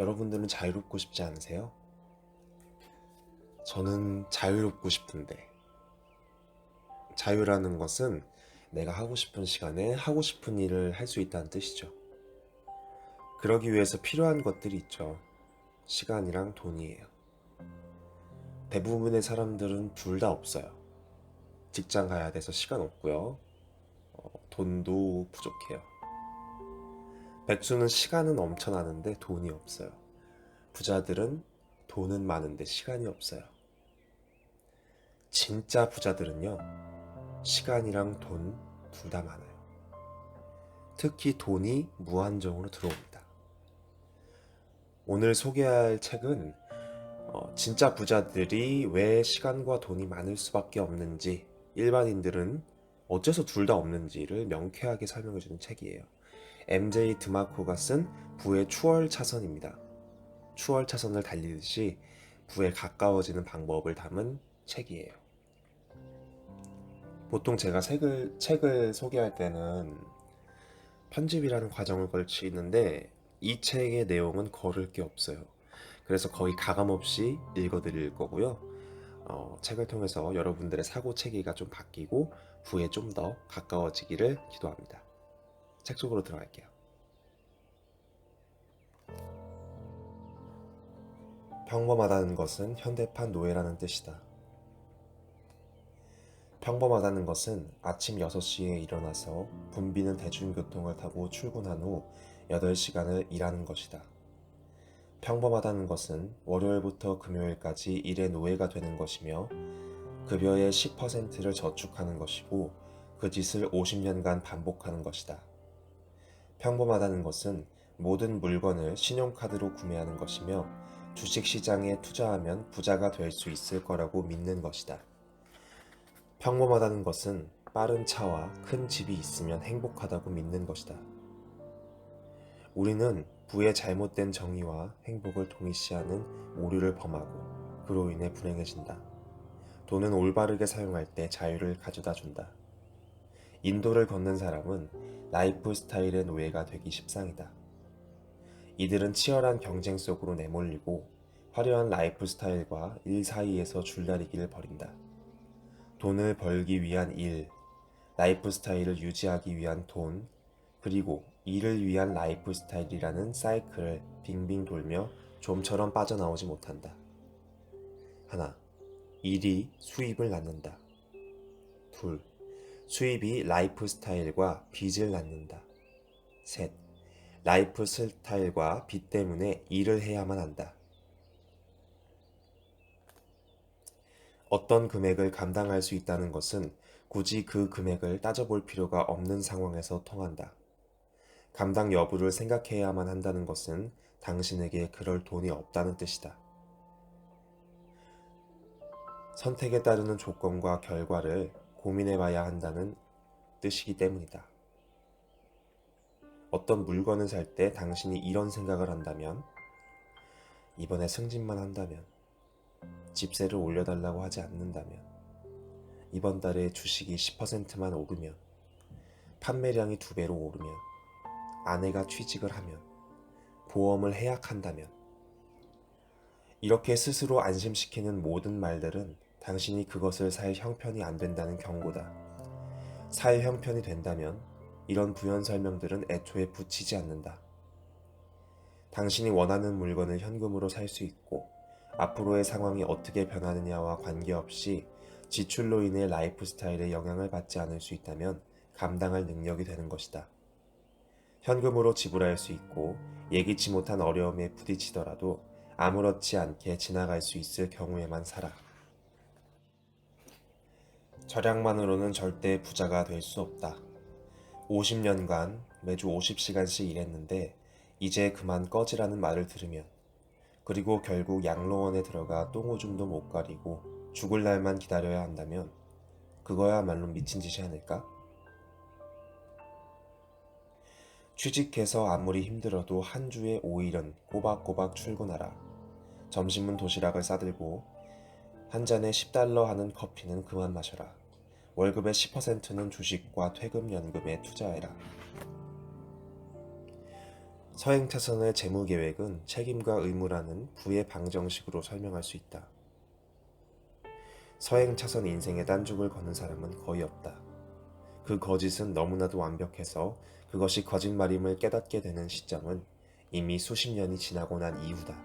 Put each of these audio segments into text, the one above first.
여러분들은 자유롭고 싶지 않으세요? 저는 자유롭고 싶은데, 자유라는 것은 내가 하고 싶은 시간에 하고 싶은 일을 할 수 있다는 뜻이죠. 그러기 위해서 필요한 것들이 있죠. 시간이랑 돈이에요. 대부분의 사람들은 둘 다 없어요. 직장 가야 돼서 시간 없고요. 돈도 부족해요. 백수는 시간은 넘쳐나는데 돈이 없어요. 부자들은 돈은 많은데 시간이 없어요. 진짜 부자들은요, 시간이랑 돈 둘 다 많아요. 특히 돈이 무한정으로 들어옵니다. 오늘 소개할 책은 진짜 부자들이 왜 시간과 돈이 많을 수밖에 없는지, 일반인들은 어째서 둘 다 없는지를 명쾌하게 설명해주는 책이에요. MJ 드마코가 쓴 부의 추월 차선입니다. 추월 차선을 달리듯이 부에 가까워지는 방법을 담은 책이에요. 보통 제가 책을 소개할 때는 편집이라는 과정을 걸치는데 이 책의 내용은 거를 게 없어요. 그래서 거의 가감없이 읽어드릴 거고요. 책을 통해서 여러분들의 사고 체계가 좀 바뀌고 부에 좀 더 가까워지기를 기도합니다. 책 속으로 들어갈게요. 평범하다는 것은 현대판 노예라는 뜻이다. 평범하다는 것은 아침 6시에 일어나서 붐비는 대중교통을 타고 출근한 후 8시간을 일하는 것이다. 평범하다는 것은 월요일부터 금요일까지 일의 노예가 되는 것이며 급여의 10%를 저축하는 것이고 그 짓을 50년간 반복하는 것이다. 평범하다는 것은 모든 물건을 신용카드로 구매하는 것이며 주식시장에 투자하면 부자가 될 수 있을 거라고 믿는 것이다. 평범하다는 것은 빠른 차와 큰 집이 있으면 행복하다고 믿는 것이다. 우리는 부의 잘못된 정의와 행복을 동일시하는 오류를 범하고 그로 인해 불행해진다. 돈은 올바르게 사용할 때 자유를 가져다 준다. 인도를 걷는 사람은 라이프 스타일의 노예가 되기 십상이다. 이들은 치열한 경쟁 속으로 내몰리고 화려한 라이프 스타일과 일 사이에서 줄다리기를 벌인다. 돈을 벌기 위한 일, 라이프 스타일을 유지하기 위한 돈, 그리고 일을 위한 라이프 스타일이라는 사이클을 빙빙 돌며 좀처럼 빠져나오지 못한다. 하나, 일이 수입을 낳는다. 둘, 수입이 라이프 스타일과 빚을 낳는다. 셋, 라이프 스타일과 빚 때문에 일을 해야만 한다. 어떤 금액을 감당할 수 있다는 것은 굳이 그 금액을 따져볼 필요가 없는 상황에서 통한다. 감당 여부를 생각해야만 한다는 것은 당신에게 그럴 돈이 없다는 뜻이다. 선택에 따르는 조건과 결과를 고민해봐야 한다는 뜻이기 때문이다. 어떤 물건을 살 때 당신이 이런 생각을 한다면, 이번에 승진만 한다면, 집세를 올려달라고 하지 않는다면, 이번 달에 주식이 10%만 오르면, 판매량이 2배로 오르면, 아내가 취직을 하면, 보험을 해약한다면, 이렇게 스스로 안심시키는 모든 말들은 당신이 그것을 살 형편이 안 된다는 경고다. 살 형편이 된다면 이런 부연 설명들은 애초에 붙이지 않는다. 당신이 원하는 물건을 현금으로 살 수 있고 앞으로의 상황이 어떻게 변하느냐와 관계없이 지출로 인해 라이프 스타일에 영향을 받지 않을 수 있다면 감당할 능력이 되는 것이다. 현금으로 지불할 수 있고 예기치 못한 어려움에 부딪히더라도 아무렇지 않게 지나갈 수 있을 경우에만 살아. 절약만으로는 절대 부자가 될 수 없다. 50년간 매주 50시간씩 일했는데 이제 그만 꺼지라는 말을 들으면, 그리고 결국 양로원에 들어가 똥오줌도 못 가리고 죽을 날만 기다려야 한다면 그거야말로 미친 짓이 아닐까? 취직해서 아무리 힘들어도 한 주에 5일은 꼬박꼬박 출근하라. 점심은 도시락을 싸들고 한 잔에 10달러 하는 커피는 그만 마셔라. 월급의 10%는 주식과 퇴금연금에 투자해라. 서행차선의 재무계획은 책임과 의무라는 부의 방정식으로 설명할 수 있다. 서행차선 인생의 딴죽을 거는 사람은 거의 없다. 그 거짓은 너무나도 완벽해서 그것이 거짓말임을 깨닫게 되는 시점은 이미 수십 년이 지나고 난 이후다.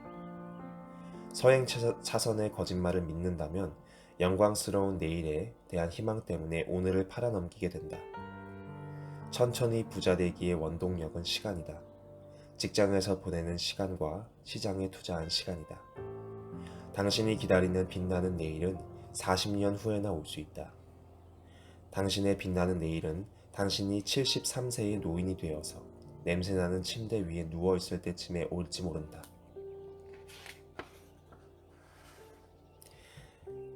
서행차선의 거짓말을 믿는다면 영광스러운 내일에 대한 희망 때문에 오늘을 팔아넘기게 된다. 천천히 부자 되기의 원동력은 시간이다. 직장에서 보내는 시간과 시장에 투자한 시간이다. 당신이 기다리는 빛나는 내일은 40년 후에나 올 수 있다. 당신의 빛나는 내일은 당신이 73세의 노인이 되어서 냄새나는 침대 위에 누워있을 때쯤에 올지 모른다.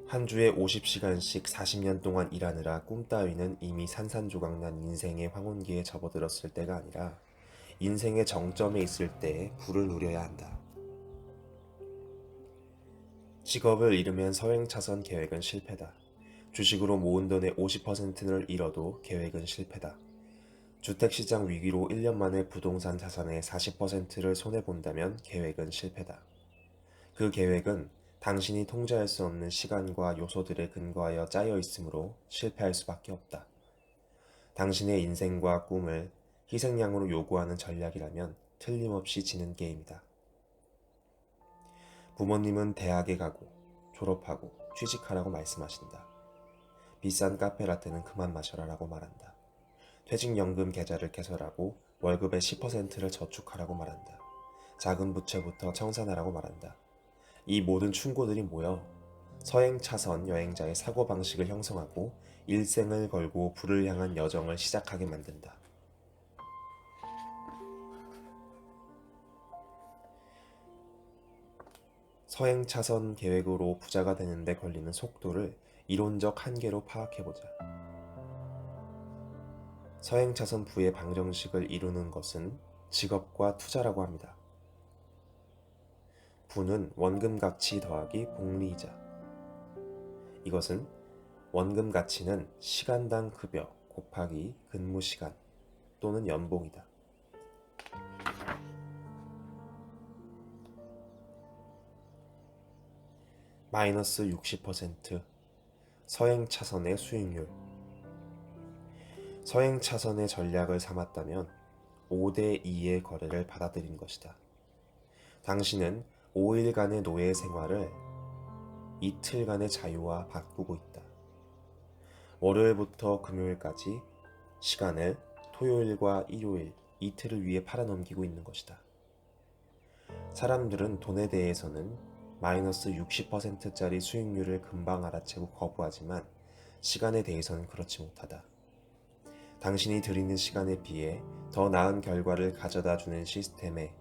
한 주에 50시간씩 40년 동안 일하느라 꿈 따위는 이미 산산조각난 인생의 황혼기에 접어들었을 때가 아니라 인생의 정점에 있을 때에 부를 누려야 한다. 직업을 잃으면 서행차선 계획은 실패다. 주식으로 모은 돈의 50%를 잃어도 계획은 실패다. 주택시장 위기로 1년 만에 부동산 자산의 40%를 손해본다면 계획은 실패다. 그 계획은 당신이 통제할 수 없는 시간과 요소들에 근거하여 짜여 있으므로 실패할 수밖에 없다. 당신의 인생과 꿈을 희생양으로 요구하는 전략이라면 틀림없이 지는 게임이다. 부모님은 대학에 가고 졸업하고 취직하라고 말씀하신다. 비싼 카페라떼는 그만 마셔라 라고 말한다. 퇴직연금 계좌를 개설하고 월급의 10%를 저축하라고 말한다. 작은 부채부터 청산하라고 말한다. 이 모든 충고들이 모여 서행차선 여행자의 사고방식을 형성하고 일생을 걸고 불을 향한 여정을 시작하게 만든다. 서행차선 계획으로 부자가 되는데 걸리는 속도를 이론적 한계로 파악해보자. 서행차선 부의 방정식을 이루는 것은 직업과 투자라고 합니다. 부는 원금 가치 더하기 복리이자. 이것은 원금 가치는 시간당 급여 곱하기 근무 시간 또는 연봉이다. 마이너스 60% 서행차선의 수익률. 서행차선의 전략을 삼았다면 5대2의 거래를 받아들인 것이다. 당신은 5일간의 노예 생활을 이틀간의 자유와 바꾸고 있다. 월요일부터 금요일까지 시간을 토요일과 일요일 이틀을 위해 팔아넘기고 있는 것이다. 사람들은 돈에 대해서는 마이너스 60%짜리 수익률을 금방 알아채고 거부하지만 시간에 대해서는 그렇지 못하다. 당신이 들이는 시간에 비해 더 나은 결과를 가져다 주는 시스템에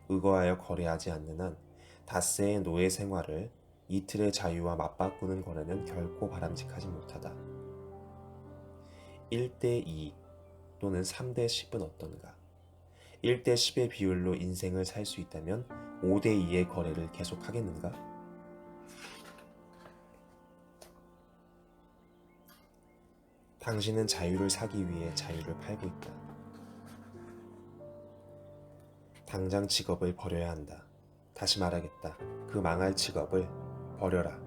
의거하여 거래하지 않는 한 닷새의 노예 생활을 이틀의 자유와 맞바꾸는 거래는 결코 바람직하지 못하다. 1대2 또는 3대10은 어떤가? 1대10의 비율로 인생을 살 수 있다면 5대2의 거래를 계속하겠는가? 당신은 자유를 사기 위해 자유를 팔고 있다. 당장 직업을 버려야 한다. 다시 말하겠다. 그 망할 직업을 버려라.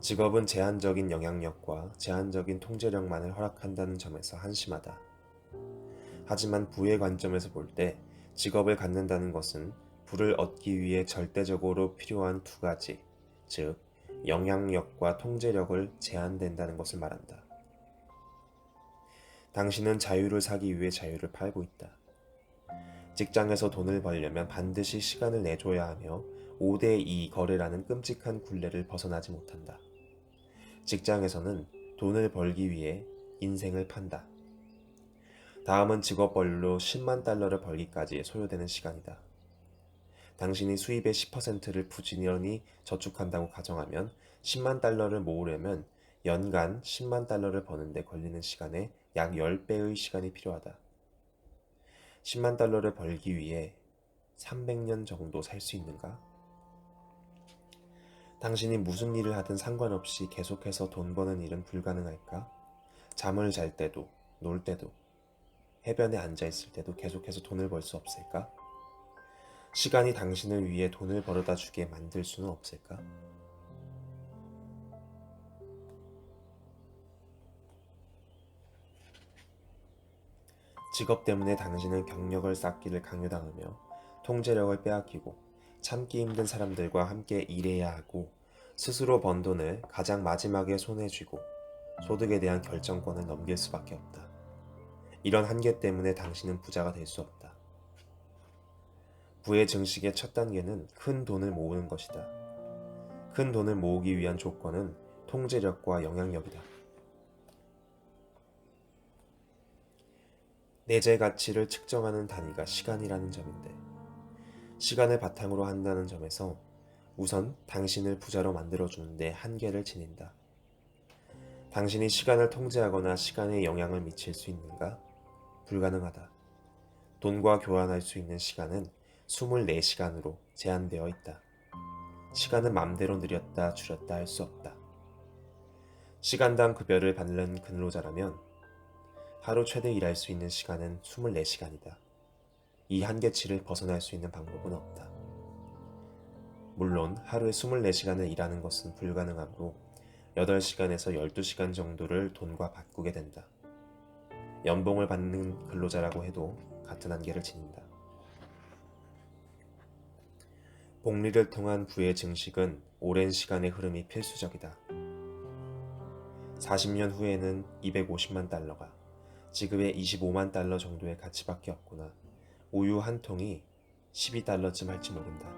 직업은 제한적인 영향력과 제한적인 통제력만을 허락한다는 점에서 한심하다. 하지만 부의 관점에서 볼 때 직업을 갖는다는 것은 부를 얻기 위해 절대적으로 필요한 두 가지, 즉 영향력과 통제력을 제한된다는 것을 말한다. 당신은 자유를 사기 위해 자유를 팔고 있다. 직장에서 돈을 벌려면 반드시 시간을 내줘야 하며 5대2 거래라는 끔찍한 굴레를 벗어나지 못한다. 직장에서는 돈을 벌기 위해 인생을 판다. 다음은 직업벌로 10만 달러를 벌기까지 소요되는 시간이다. 당신이 수입의 10%를 부지런히 저축한다고 가정하면 10만 달러를 모으려면 연간 10만 달러를 버는데 걸리는 시간에 약 10배의 시간이 필요하다. 10만 달러를 벌기 위해 300년 정도 살 수 있는가? 당신이 무슨 일을 하든 상관없이 계속해서 돈 버는 일은 불가능할까? 잠을 잘 때도, 놀 때도. 해변에 앉아 있을 때도 계속해서 돈을 벌 수 없을까? 시간이 당신을 위해 돈을 벌어다 주게 만들 수는 없을까? 직업 때문에 당신은 경력을 쌓기를 강요당하며 통제력을 빼앗기고 참기 힘든 사람들과 함께 일해야 하고 스스로 번 돈을 가장 마지막에 손에 쥐고 소득에 대한 결정권을 넘길 수밖에 없다. 이런 한계 때문에 당신은 부자가 될 수 없다. 부의 증식의 첫 단계는 큰 돈을 모으는 것이다. 큰 돈을 모으기 위한 조건은 통제력과 영향력이다. 내재 가치를 측정하는 단위가 시간이라는 점인데, 시간을 바탕으로 한다는 점에서 우선 당신을 부자로 만들어주는데 한계를 지닌다. 당신이 시간을 통제하거나 시간에 영향을 미칠 수 있는가? 불가능하다. 돈과 교환할 수 있는 시간은 24시간으로 제한되어 있다. 시간은 맘대로 느렸다 줄였다 할 수 없다. 시간당 급여를 받는 근로자라면 하루 최대 일할 수 있는 시간은 24시간이다. 이 한계치를 벗어날 수 있는 방법은 없다. 물론 하루에 24시간을 일하는 것은 불가능하므로 8시간에서 12시간 정도를 돈과 바꾸게 된다. 연봉을 받는 근로자라고 해도 같은 한계를 지닌다. 복리를 통한 부의 증식은 오랜 시간의 흐름이 필수적이다. 40년 후에는 250만 달러가 지금의 25만 달러 정도의 가치밖에 없구나. 우유 한 통이 12달러쯤 할지 모른다.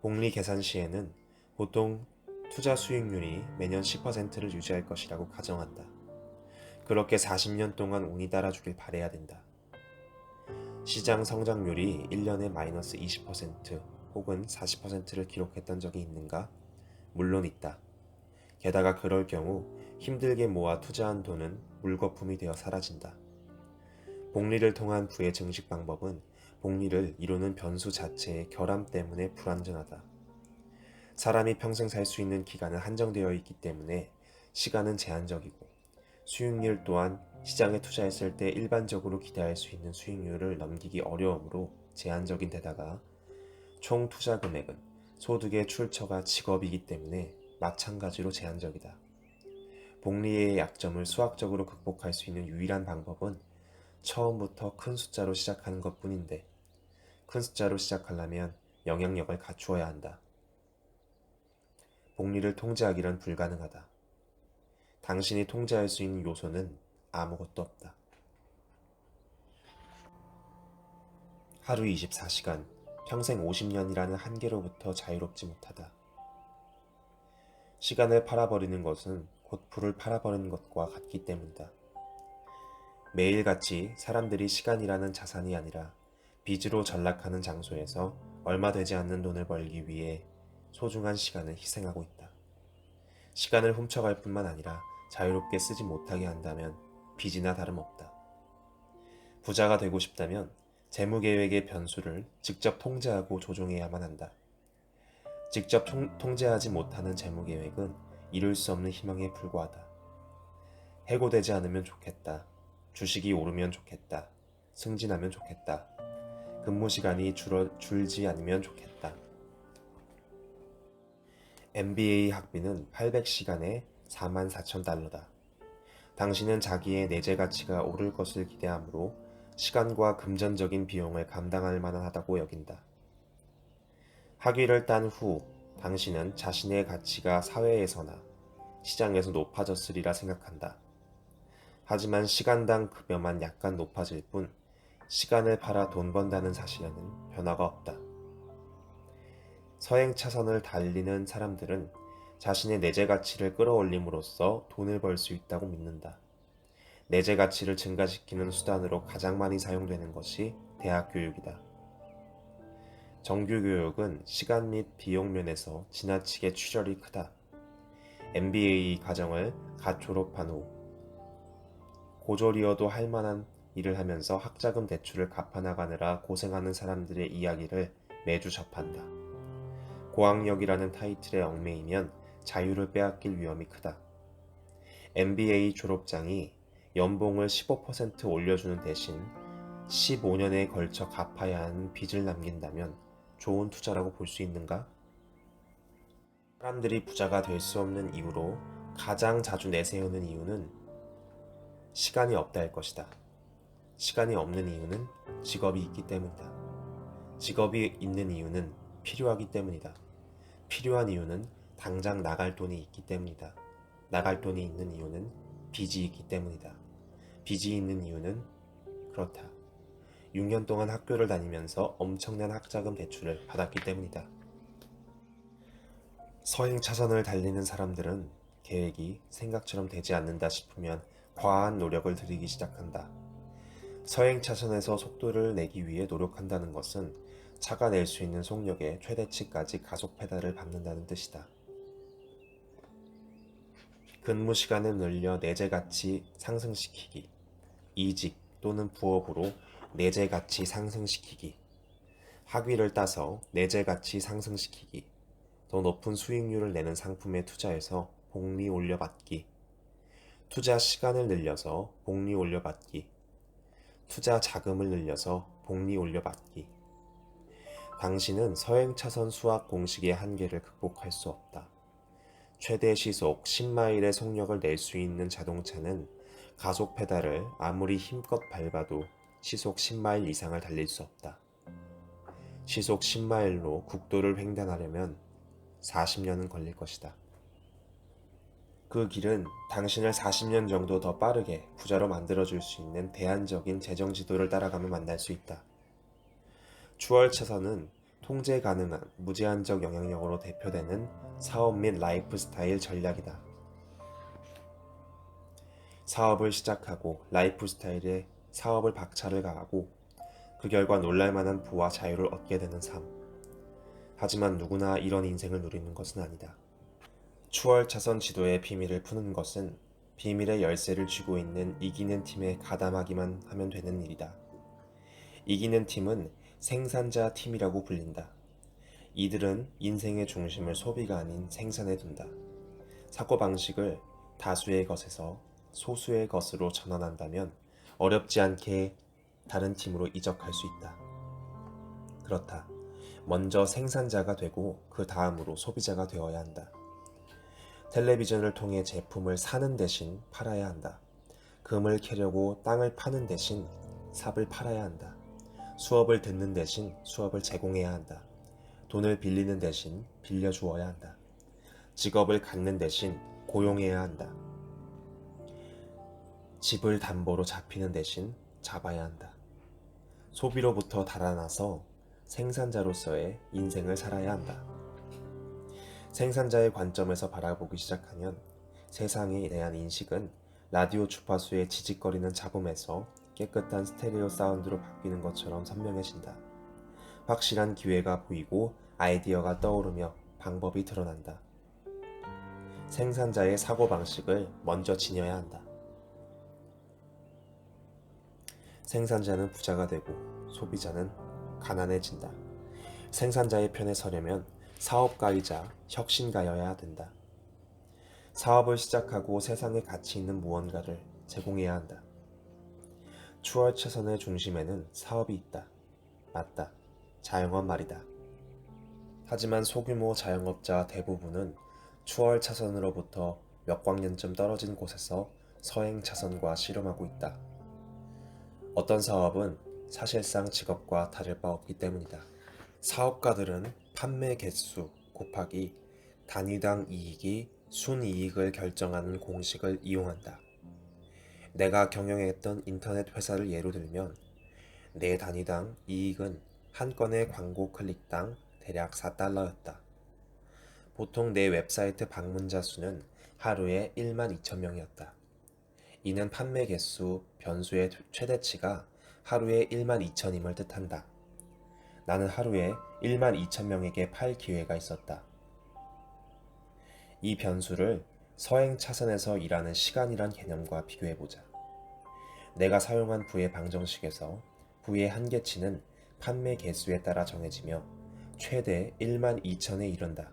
복리 계산 시에는 보통 투자 수익률이 매년 10%를 유지할 것이라고 가정한다. 그렇게 40년 동안 운이 따라주길 바라야 된다. 시장 성장률이 1년에 마이너스 20% 혹은 40%를 기록했던 적이 있는가? 물론 있다. 게다가 그럴 경우 힘들게 모아 투자한 돈은 물거품이 되어 사라진다. 복리를 통한 부의 증식 방법은 복리를 이루는 변수 자체의 결함 때문에 불완전하다. 사람이 평생 살 수 있는 기간은 한정되어 있기 때문에 시간은 제한적이고 수익률 또한 시장에 투자했을 때 일반적으로 기대할 수 있는 수익률을 넘기기 어려우므로 제한적인 데다가 총 투자 금액은 소득의 출처가 직업이기 때문에 마찬가지로 제한적이다. 복리의 약점을 수학적으로 극복할 수 있는 유일한 방법은 처음부터 큰 숫자로 시작하는 것 뿐인데, 큰 숫자로 시작하려면 영향력을 갖추어야 한다. 복리를 통제하기란 불가능하다. 당신이 통제할 수 있는 요소는 아무것도 없다. 하루 24시간, 평생 50년이라는 한계로부터 자유롭지 못하다. 시간을 팔아버리는 것은 곧 부를 팔아버리는 것과 같기 때문이다. 매일같이 사람들이 시간이라는 자산이 아니라 빚으로 전락하는 장소에서 얼마 되지 않는 돈을 벌기 위해 소중한 시간을 희생하고 있다. 시간을 훔쳐갈 뿐만 아니라 자유롭게 쓰지 못하게 한다면 빚이나 다름없다. 부자가 되고 싶다면 재무계획의 변수를 직접 통제하고 조종해야만 한다. 직접 통제하지 못하는 재무계획은 이룰 수 없는 희망에 불과하다. 해고되지 않으면 좋겠다. 주식이 오르면 좋겠다. 승진하면 좋겠다. 근무 시간이 줄지 않으면 좋겠다. MBA 학비는 800시간에 44,000달러다. 당신은 자기의 내재 가치가 오를 것을 기대하므로 시간과 금전적인 비용을 감당할 만하다고 여긴다. 학위를 딴 후 당신은 자신의 가치가 사회에서나 시장에서 높아졌으리라 생각한다. 하지만 시간당 급여만 약간 높아질 뿐 시간을 팔아 돈 번다는 사실에는 변화가 없다. 서행 차선을 달리는 사람들은 자신의 내재 가치를 끌어올림으로써 돈을 벌 수 있다고 믿는다. 내재 가치를 증가시키는 수단으로 가장 많이 사용되는 것이 대학 교육이다. 정규 교육은 시간 및 비용 면에서 지나치게 출혈이 크다. MBA 과정을 갓 졸업한 후 고졸이어도 할 만한 일을 하면서 학자금 대출을 갚아나가느라 고생하는 사람들의 이야기를 매주 접한다. 고학력이라는 타이틀에 얽매이면 자유를 빼앗길 위험이 크다. MBA 졸업장이 연봉을 15% 올려주는 대신 15년에 걸쳐 갚아야 하는 빚을 남긴다면 좋은 투자라고 볼 수 있는가? 사람들이 부자가 될 수 없는 이유로 가장 자주 내세우는 이유는 시간이 없다일 것이다. 시간이 없는 이유는 직업이 있기 때문이다. 직업이 있는 이유는 필요하기 때문이다. 필요한 이유는 당장 나갈 돈이 있기 때문이다. 나갈 돈이 있는 이유는 빚이 있기 때문이다. 빚이 있는 이유는 그렇다. 6년 동안 학교를 다니면서 엄청난 학자금 대출을 받았기 때문이다. 서행 차선을 달리는 사람들은 계획이 생각처럼 되지 않는다 싶으면 과한 노력을 들이기 시작한다. 서행 차선에서 속도를 내기 위해 노력한다는 것은 차가 낼 수 있는 속력의 최대치까지 가속 페달을 밟는다는 뜻이다. 근무 시간을 늘려 내재 가치 상승시키기, 이직 또는 부업으로 내재 가치 상승시키기, 학위를 따서 내재 가치 상승시키기, 더 높은 수익률을 내는 상품에 투자해서 복리 올려받기, 투자 시간을 늘려서 복리 올려받기, 투자 자금을 늘려서 복리 올려받기. 당신은 서행차선 수학 공식의 한계를 극복할 수 없다. 최대 시속 10마일의 속력을 낼 수 있는 자동차는 가속 페달을 아무리 힘껏 밟아도 시속 10마일 이상을 달릴 수 없다. 시속 10마일로 국도를 횡단하려면 40년은 걸릴 것이다. 그 길은 당신을 40년 정도 더 빠르게 부자로 만들어줄 수 있는 대안적인 재정 지도를 따라가면 만날 수 있다. 추월차선은 통제 가능한 무제한적 영향력으로 대표되는 사업 및 라이프 스타일 전략이다. 사업을 시작하고 라이프 스타일에 사업을 박차를 가하고 그 결과 놀랄만한 부와 자유를 얻게 되는 삶. 하지만 누구나 이런 인생을 누리는 것은 아니다. 추월차선 지도의 비밀을 푸는 것은 비밀의 열쇠를 쥐고 있는 이기는 팀에 가담하기만 하면 되는 일이다. 이기는 팀은 생산자 팀이라고 불린다. 이들은 인생의 중심을 소비가 아닌 생산에 둔다. 사고방식을 다수의 것에서 소수의 것으로 전환한다면 어렵지 않게 다른 팀으로 이적할 수 있다. 그렇다. 먼저 생산자가 되고 그 다음으로 소비자가 되어야 한다. 텔레비전을 통해 제품을 사는 대신 팔아야 한다. 금을 캐려고 땅을 파는 대신 삽을 팔아야 한다. 수업을 듣는 대신 수업을 제공해야 한다. 돈을 빌리는 대신 빌려주어야 한다. 직업을 갖는 대신 고용해야 한다. 집을 담보로 잡히는 대신 잡아야 한다. 소비로부터 달아나서 생산자로서의 인생을 살아야 한다. 생산자의 관점에서 바라보기 시작하면 세상에 대한 인식은 라디오 주파수의 지직거리는 잡음에서 깨끗한 스테레오 사운드로 바뀌는 것처럼 선명해진다. 확실한 기회가 보이고 아이디어가 떠오르며 방법이 드러난다. 생산자의 사고방식을 먼저 지녀야 한다. 생산자는 부자가 되고 소비자는 가난해진다. 생산자의 편에 서려면 사업가이자 혁신가여야 된다. 사업을 시작하고 세상에 가치 있는 무언가를 제공해야 한다. 추월차선의 중심에는 사업이 있다. 맞다. 자영업 말이다. 하지만 소규모 자영업자 대부분은 추월차선으로부터 몇 광년쯤 떨어진 곳에서 서행차선과 씨름하고 있다. 어떤 사업은 사실상 직업과 다를 바 없기 때문이다. 사업가들은 판매 개수 곱하기 단위당 이익이 순이익을 결정하는 공식을 이용한다. 내가 경영했던 인터넷 회사를 예로 들면 내 단위당 이익은 한 건의 광고 클릭당 대략 4달러였다. 보통 내 웹사이트 방문자 수는 하루에 1만 2천 명이었다. 이는 판매 개수 변수의 최대치가 하루에 1만 2천임을 뜻한다. 나는 하루에 1만 2천 명에게 팔 기회가 있었다. 이 변수를 서행 차선에서 일하는 시간이란 개념과 비교해보자. 내가 사용한 부의 방정식에서 부의 한계치는 판매 개수에 따라 정해지며 최대 1만 2천에 이른다.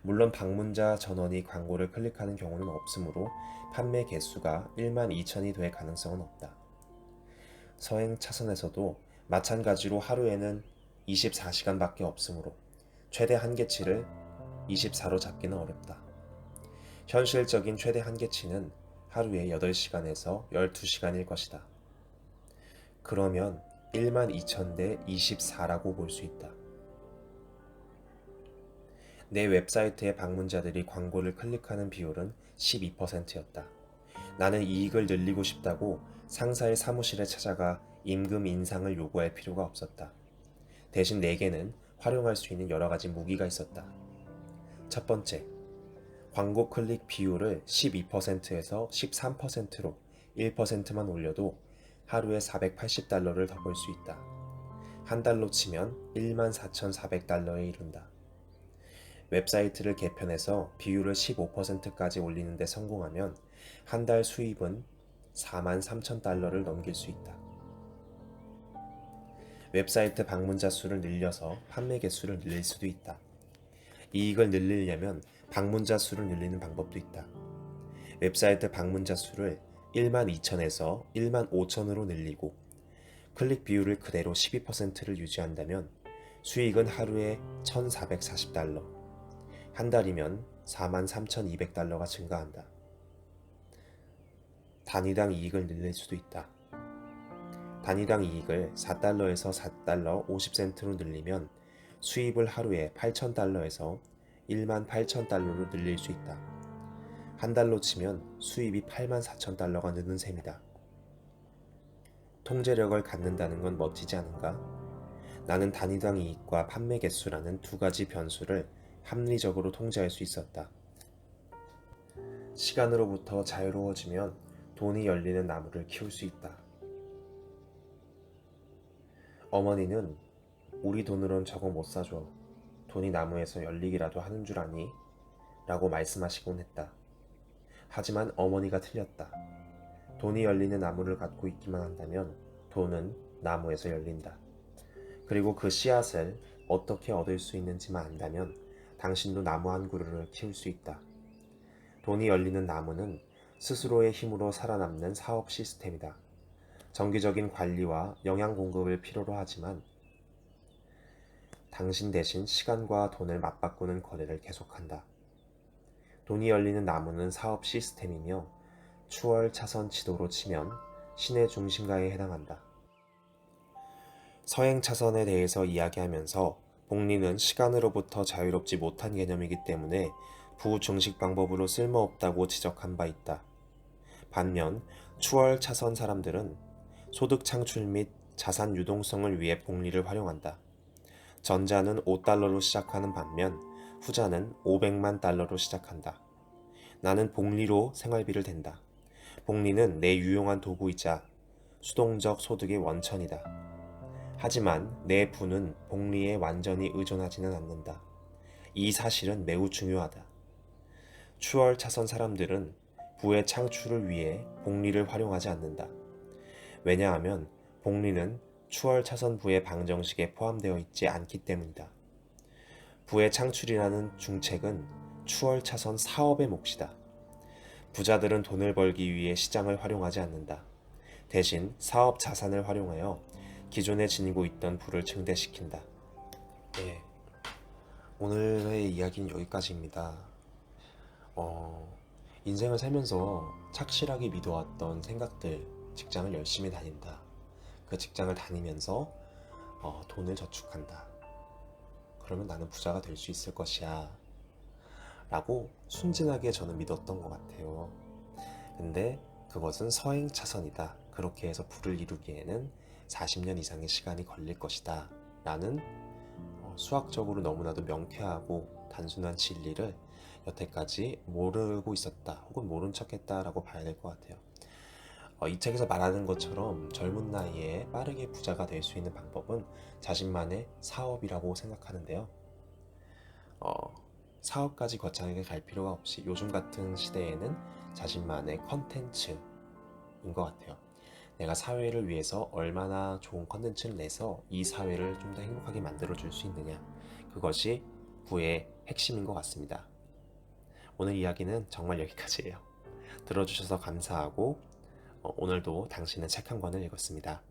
물론 방문자 전원이 광고를 클릭하는 경우는 없으므로 판매 개수가 1만 2천이 될 가능성은 없다. 서행 차선에서도 마찬가지로 하루에는 24시간밖에 없으므로 최대 한계치를 24로 잡기는 어렵다. 현실적인 최대 한계치는 하루에 8시간에서 12시간일 것이다. 그러면 1만 2천 대 24라고 볼 수 있다. 내 웹사이트의 방문자들이 광고를 클릭하는 비율은 12%였다. 나는 이익을 늘리고 싶다고 상사의 사무실에 찾아가 임금 인상을 요구할 필요가 없었다. 대신 내게는 활용할 수 있는 여러 가지 무기가 있었다. 첫 번째, 광고 클릭 비율을 12%에서 13%로 1%만 올려도 하루에 $480를 더 벌 수 있다. 한 달로 치면 14,400달러에 이른다. 웹사이트를 개편해서 비율을 15%까지 올리는 데 성공하면 한 달 수입은 43,000달러를 넘길 수 있다. 웹사이트 방문자 수를 늘려서 판매 개수를 늘릴 수도 있다. 이익을 늘리려면 방문자 수를 늘리는 방법도 있다. 웹사이트 방문자 수를 1만 2천에서 1만 5천으로 늘리고 클릭 비율을 그대로 12%를 유지한다면 수익은 하루에 1,440달러, 한 달이면 43,200달러가 증가한다. 단위당 이익을 늘릴 수도 있다. 단위당 이익을 4달러에서 4달러 50센트로 늘리면 수입을 하루에 8,000달러에서 18,000달러로 늘릴 수 있다. 한 달로 치면 수입이 84,000달러가 느는 셈이다. 통제력을 갖는다는 건 멋지지 않은가? 나는 단위당 이익과 판매 개수라는 두 가지 변수를 합리적으로 통제할 수 있었다. 시간으로부터 자유로워지면 돈이 열리는 나무를 키울 수 있다. 어머니는 우리 돈으론 저거 못 사줘. 돈이 나무에서 열리기라도 하는 줄 아니? 라고 말씀하시곤 했다. 하지만 어머니가 틀렸다. 돈이 열리는 나무를 갖고 있기만 한다면 돈은 나무에서 열린다. 그리고 그 씨앗을 어떻게 얻을 수 있는지만 안다면 당신도 나무 한 그루를 키울 수 있다. 돈이 열리는 나무는 스스로의 힘으로 살아남는 사업 시스템이다. 정기적인 관리와 영양 공급을 필요로 하지만 당신 대신 시간과 돈을 맞바꾸는 거래를 계속한다. 돈이 열리는 나무는 사업 시스템이며 추월 차선 지도로 치면 시내 중심가에 해당한다. 서행 차선에 대해서 이야기하면서 복리는 시간으로부터 자유롭지 못한 개념이기 때문에 부증식 방법으로 쓸모없다고 지적한 바 있다. 반면 추월 차선 사람들은 소득 창출 및 자산 유동성을 위해 복리를 활용한다. 전자는 5달러로 시작하는 반면 후자는 500만 달러로 시작한다. 나는 복리로 생활비를 댄다. 복리는 내 유용한 도구이자 수동적 소득의 원천이다. 하지만 내 부는 복리에 완전히 의존하지는 않는다. 이 사실은 매우 중요하다. 추월 차선 사람들은 부의 창출을 위해 복리를 활용하지 않는다. 왜냐하면 복리는 추월 차선 부의 방정식에 포함되어 있지 않기 때문이다. 부의 창출이라는 중책은 추월 차선 사업의 몫이다. 부자들은 돈을 벌기 위해 시장을 활용하지 않는다. 대신 사업 자산을 활용하여 기존에 지니고 있던 부를 증대시킨다. 네, 오늘의 이야기는 여기까지입니다. 인생을 살면서 착실하게 믿어왔던 생각들, 직장을 열심히 다닌다. 그 직장을 다니면서 돈을 저축한다. 그러면 나는 부자가 될 수 있을 것이야 라고 순진하게 저는 믿었던 것 같아요. 근데 그것은 서행 차선이다. 그렇게 해서 부를 이루기에는 40년 이상의 시간이 걸릴 것이다 라는 수학적으로 너무나도 명쾌하고 단순한 진리를 여태까지 모르고 있었다 혹은 모른 척했다 라고 봐야 될 것 같아요. 이 책에서 말하는 것처럼 젊은 나이에 빠르게 부자가 될 수 있는 방법은 자신만의 사업이라고 생각하는데요. 사업까지 거창하게 갈 필요가 없이 요즘 같은 시대에는 자신만의 컨텐츠인 것 같아요. 내가 사회를 위해서 얼마나 좋은 컨텐츠를 내서 이 사회를 좀 더 행복하게 만들어 줄 수 있느냐, 그것이 부의 핵심인 것 같습니다. 오늘 이야기는 정말 여기까지예요. 들어주셔서 감사하고 오늘도 당신은 책 한 권을 읽었습니다.